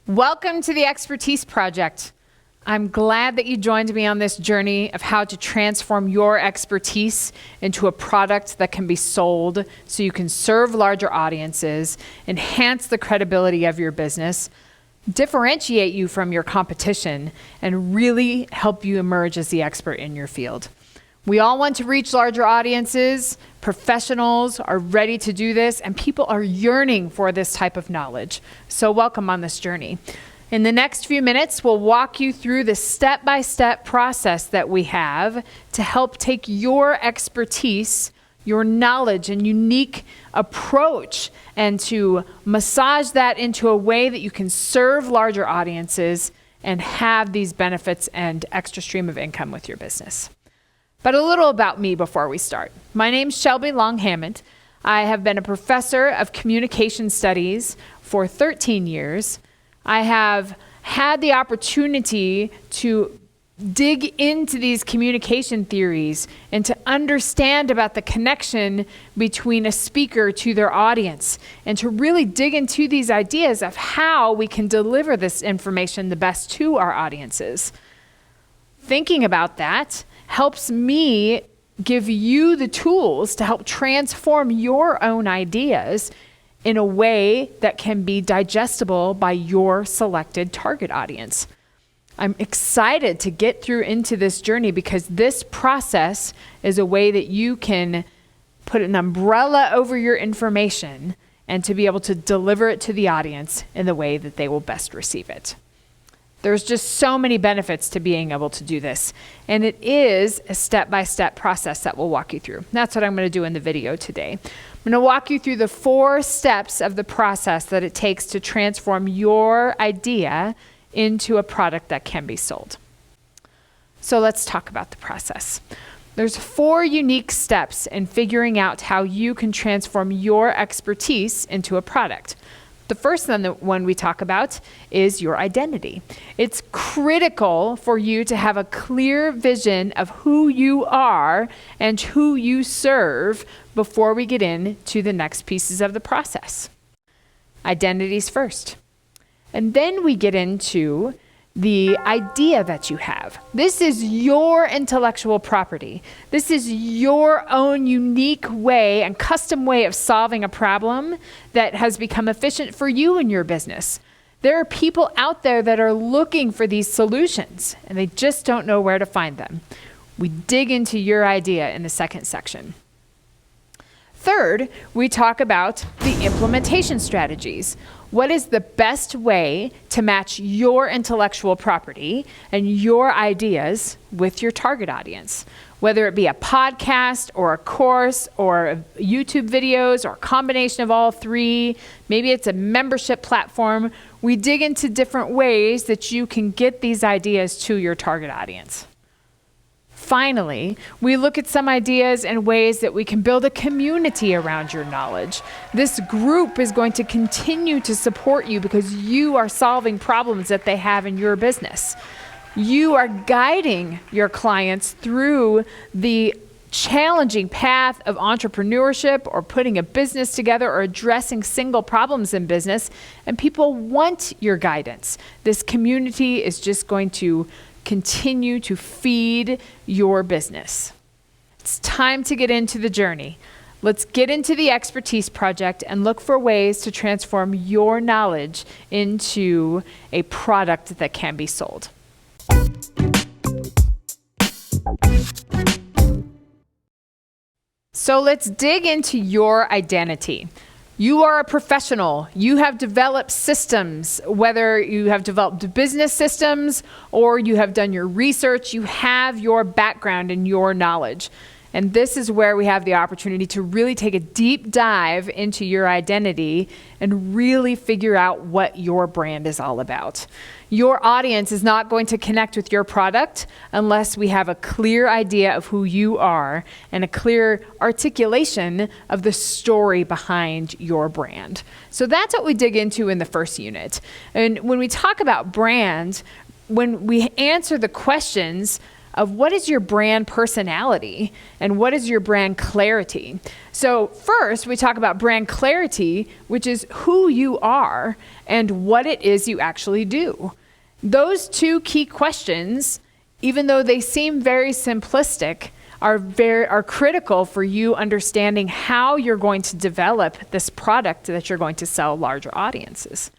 Welcome to the Expertise Project. I'm glad that you joined me on this journey of how to transform your expertise into a product that can be sold so you can serve larger audiences, enhance the credibility of your business, differentiate you from your competition, and really help you emerge as the expert in your field. We all want to reach larger audiences. Professionals are ready to do this, and people are yearning for this type of knowledge. So welcome on this journey. In the next few minutes, we'll walk you through the step-by-step process that we have to help take your expertise, your knowledge and unique approach, and to massage that into a way that you can serve larger audiences and have these benefits and extra stream of income with your business. But a little about me before we start. My name's Shelby Long-Hammond. I have been a professor of communication studies for 13 years. I have had the opportunity to dig into these communication theories and to understand about the connection between a speaker to their audience and to really dig into these ideas of how we can deliver this information the best to our audiences. Thinking about that helps me give you the tools to help transform your own ideas in a way that can be digestible by your selected target audience. I'm excited to get through into this journey because this process is a way that you can put an umbrella over your information and to be able to deliver it to the audience in the way that they will best receive it. There's just so many benefits to being able to do this. And it is a step-by-step process that we'll walk you through. That's what I'm going to do in the video today. I'm going to walk you through the 4 steps of the process that it takes to transform your idea into a product that can be sold. So let's talk about the process. There's 4 unique steps in figuring out how you can transform your expertise into a product. The first one we talk about is your identity. It's critical for you to have a clear vision of who you are and who you serve before we get into the next pieces of the process. Identity's first. And then we get into the idea that you have. This is your intellectual property. This is your own unique way and custom way of solving a problem that has become efficient for you and your business. There are people out there that are looking for these solutions and they just don't know where to find them. We dig into your idea in the second section. Third, we talk about the implementation strategies. What is the best way to match your intellectual property and your ideas with your target audience? Whether it be a podcast or a course or YouTube videos or a combination of all 3, maybe it's a membership platform. We dig into different ways that you can get these ideas to your target audience. Finally, we look at some ideas and ways that we can build a community around your knowledge. This group is going to continue to support you because you are solving problems that they have in your business. You are guiding your clients through the challenging path of entrepreneurship or putting a business together or addressing single problems in business, and people want your guidance. This community is just going to continue to feed your business. It's time to get into the journey. Let's get into the Expertise Project and look for ways to transform your knowledge into a product that can be sold. So let's dig into your identity. You are a professional. You have developed systems, whether you have developed business systems or you have done your research, you have your background and your knowledge. And this is where we have the opportunity to really take a deep dive into your identity and really figure out what your brand is all about. Your audience is not going to connect with your product unless we have a clear idea of who you are and a clear articulation of the story behind your brand. So that's what we dig into in the first unit. And when we talk about brand, when we answer the questions of what is your brand personality and what is your brand clarity. So first, we talk about brand clarity, which is who you are and what it is you actually do. Those two key questions, even though they seem very simplistic, are critical for you understanding how you're going to develop this product that you're going to sell larger audiences.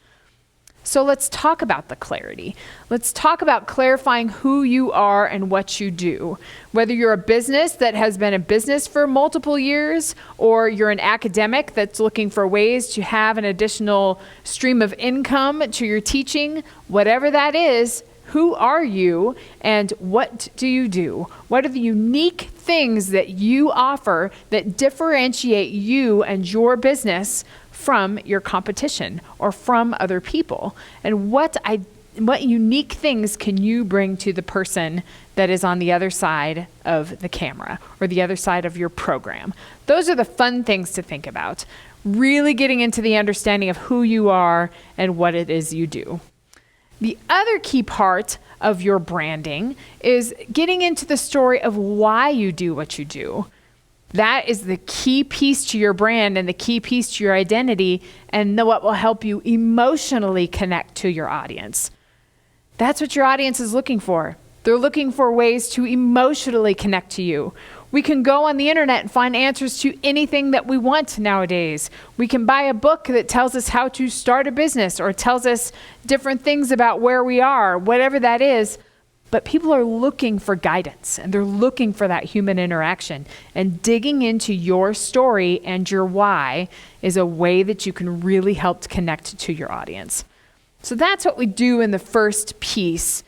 So let's talk about the clarity. Let's talk about clarifying who you are and what you do. Whether you're a business that has been a business for multiple years, or you're an academic that's looking for ways to have an additional stream of income to your teaching, whatever that is, who are you and what do you do? What are the unique things that you offer that differentiate you and your business from your competition or from other people? And what unique things can you bring to the person that is on the other side of the camera or the other side of your program? Those are the fun things to think about. Really getting into the understanding of who you are and what it is you do. The other key part of your branding is getting into the story of why you do what you do. That is the key piece to your brand and the key piece to your identity and what will help you emotionally connect to your audience. That's what your audience is looking for. They're looking for ways to emotionally connect to you. We can go on the internet and find answers to anything that we want nowadays. We can buy a book that tells us how to start a business or tells us different things about where we are, whatever that is. But people are looking for guidance and they're looking for that human interaction. And digging into your story and your why is a way that you can really help to connect to your audience. So that's what we do in the first piece.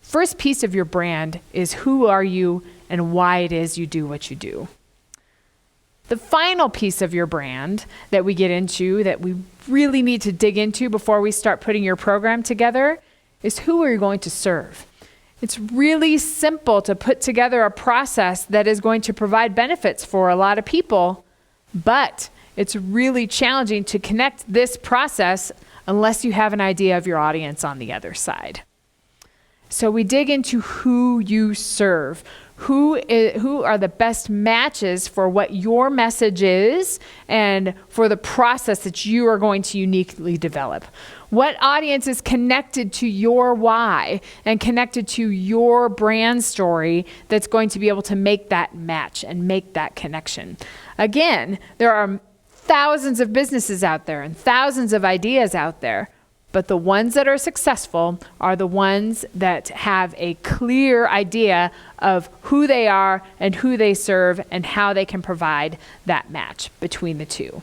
First piece of your brand is who are you and why it is you do what you do. The final piece of your brand that we get into, that we really need to dig into before we start putting your program together, is who are you going to serve? It's really simple to put together a process that is going to provide benefits for a lot of people, but it's really challenging to connect this process unless you have an idea of your audience on the other side. So we dig into who you serve. Who are the best matches for what your message is and for the process that you are going to uniquely develop? What audience is connected to your why and connected to your brand story that's going to be able to make that match and make that connection? Again, there are thousands of businesses out there and thousands of ideas out there. But the ones that are successful are the ones that have a clear idea of who they are and who they serve and how they can provide that match between the two.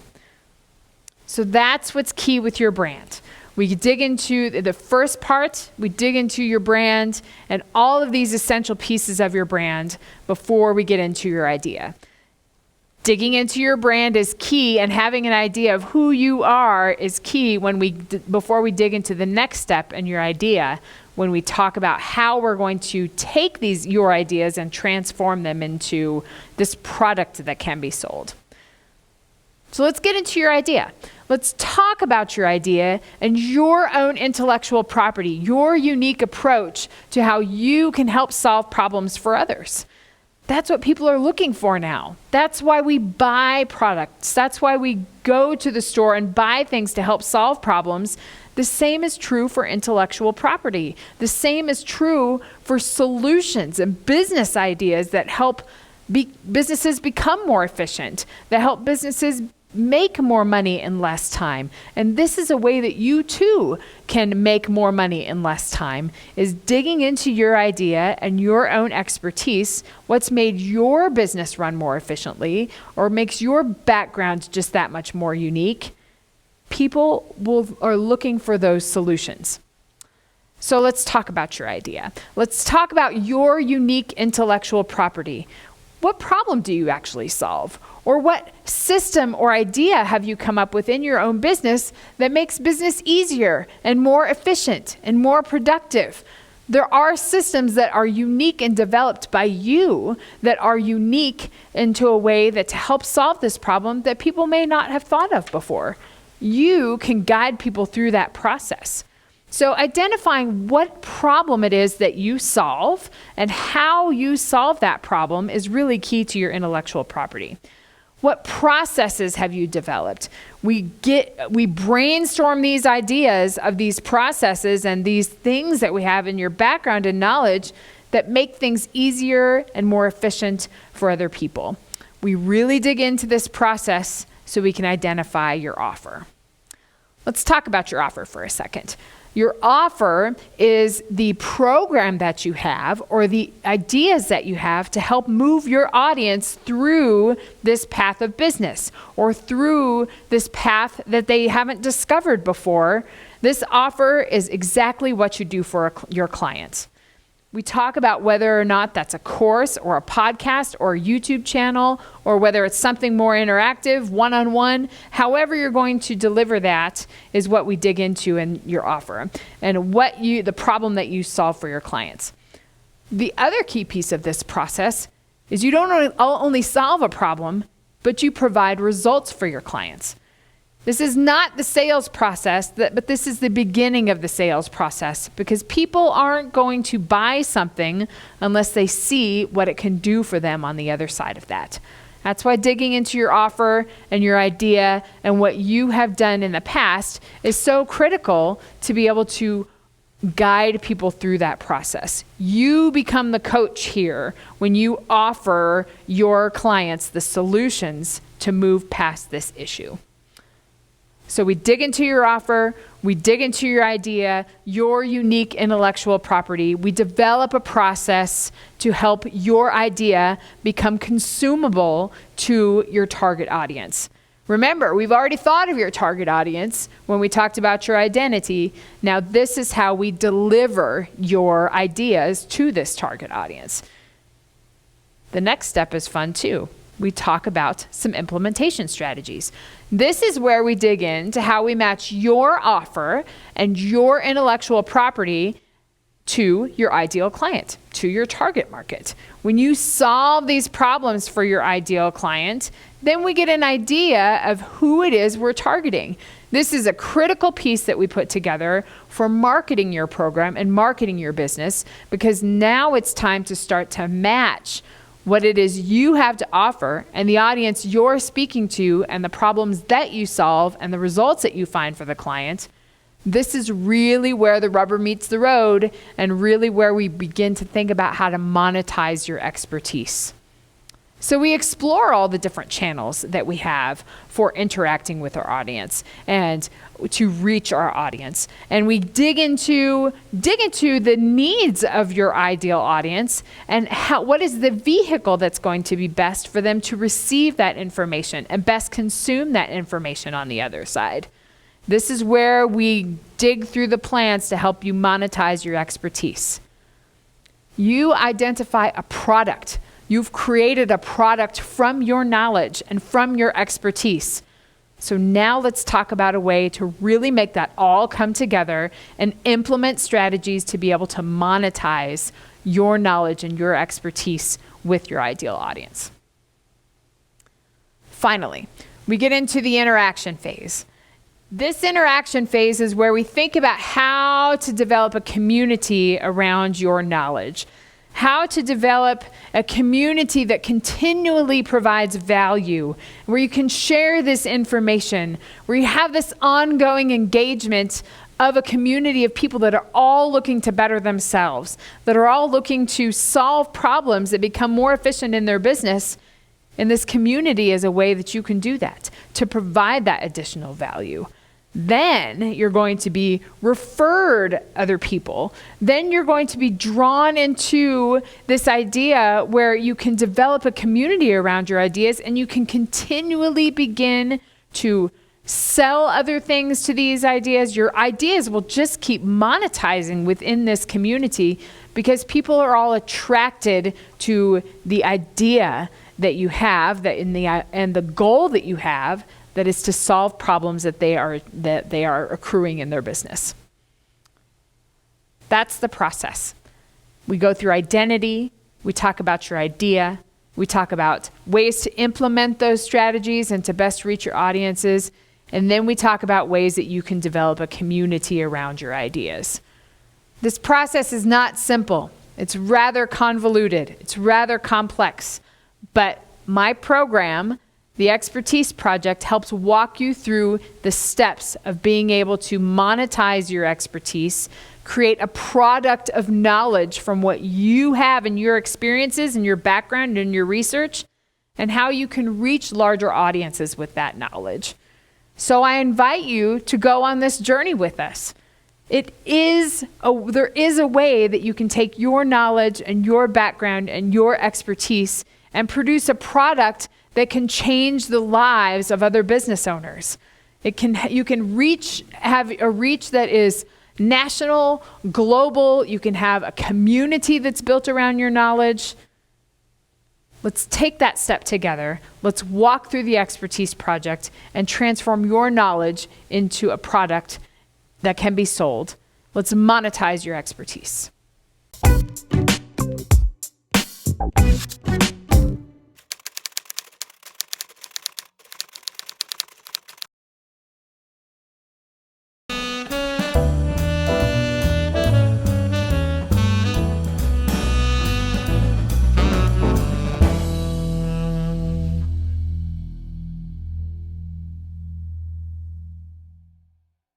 So that's what's key with your brand. We dig into the first part, we dig into your brand and all of these essential pieces of your brand before we get into your idea. Digging into your brand is key, and having an idea of who you are is key before we dig into the next step in your idea, when we talk about how we're going to take your ideas and transform them into this product that can be sold. So let's get into your idea. Let's talk about your idea and your own intellectual property, your unique approach to how you can help solve problems for others. That's what people are looking for now. That's why we buy products. That's why we go to the store and buy things to help solve problems. The same is true for intellectual property. The same is true for solutions and business ideas that help businesses become more efficient, that help businesses make more money in less time. And this is a way that you too can make more money in less time, is digging into your idea and your own expertise, what's made your business run more efficiently or makes your background just that much more unique. People are looking for those solutions. So let's talk about your idea. Let's talk about your unique intellectual property. What problem do you actually solve? Or what system or idea have you come up with in your own business that makes business easier and more efficient and more productive? There are systems that are unique and developed by you that are unique into a way that to help solve this problem that people may not have thought of before. You can guide people through that process. So identifying what problem it is that you solve and how you solve that problem is really key to your intellectual property. What processes have you developed? We brainstorm these ideas of these processes and these things that we have in your background and knowledge that make things easier and more efficient for other people. We really dig into this process so we can identify your offer. Let's talk about your offer for a second. Your offer is the program that you have or the ideas that you have to help move your audience through this path of business or through this path that they haven't discovered before. This offer is exactly what you do for your clients. We talk about whether or not that's a course or a podcast or a YouTube channel, or whether it's something more interactive, one-on-one. However you're going to deliver that is what we dig into in your offer and the problem that you solve for your clients. The other key piece of this process is you don't only solve a problem, but you provide results for your clients. This is not the sales process, but this is the beginning of the sales process, because people aren't going to buy something unless they see what it can do for them on the other side of that. That's why digging into your offer and your idea and what you have done in the past is so critical to be able to guide people through that process. You become the coach here when you offer your clients the solutions to move past this issue. So we dig into your offer, we dig into your idea, your unique intellectual property. We develop a process to help your idea become consumable to your target audience. Remember, we've already thought of your target audience when we talked about your identity. Now this is how we deliver your ideas to this target audience. The next step is fun too. We talk about some implementation strategies. This is where we dig into how we match your offer and your intellectual property to your ideal client, to your target market. When you solve these problems for your ideal client, then we get an idea of who it is we're targeting. This is a critical piece that we put together for marketing your program and marketing your business, because now it's time to start to match what it is you have to offer and the audience you're speaking to and the problems that you solve and the results that you find for the client. This is really where the rubber meets the road and really where we begin to think about how to monetize your expertise. So we explore all the different channels that we have for interacting with our audience and to reach our audience. And we dig into the needs of your ideal audience and what is the vehicle that's going to be best for them to receive that information and best consume that information on the other side. This is where we dig through the plans to help you monetize your expertise. You identify a product. You've created a product from your knowledge and from your expertise. So now let's talk about a way to really make that all come together and implement strategies to be able to monetize your knowledge and your expertise with your ideal audience. Finally, we get into the interaction phase. This interaction phase is where we think about how to develop a community around your knowledge. How to develop a community that continually provides value, where you can share this information, where you have this ongoing engagement of a community of people that are all looking to better themselves, that are all looking to solve problems that become more efficient in their business. And this community is a way that you can do that, to provide that additional value. Then you're going to be referred other people. Then you're going to be drawn into this idea where you can develop a community around your ideas and you can continually begin to sell other things to these ideas. Your ideas will just keep monetizing within this community because people are all attracted to the idea that you have and the goal that you have, that is to solve problems that they are accruing in their business. That's the process. We go through identity, we talk about your idea, we talk about ways to implement those strategies and to best reach your audiences, And then we talk about ways that you can develop a community around your ideas. This process is not simple. It's rather convoluted. It's rather complex. But my program, the Expertise Project, helps walk you through the steps of being able to monetize your expertise, create a product of knowledge from what you have in your experiences and your background and your research, and how you can reach larger audiences with that knowledge. So I invite you to go on this journey with us. There is a way that you can take your knowledge and your background and your expertise and produce a product that can change the lives of other business owners. You can have a reach that is national, global. You can have a community that's built around your knowledge. Let's take that step together. Let's walk through the Expertise Project and transform your knowledge into a product that can be sold. Let's monetize your expertise.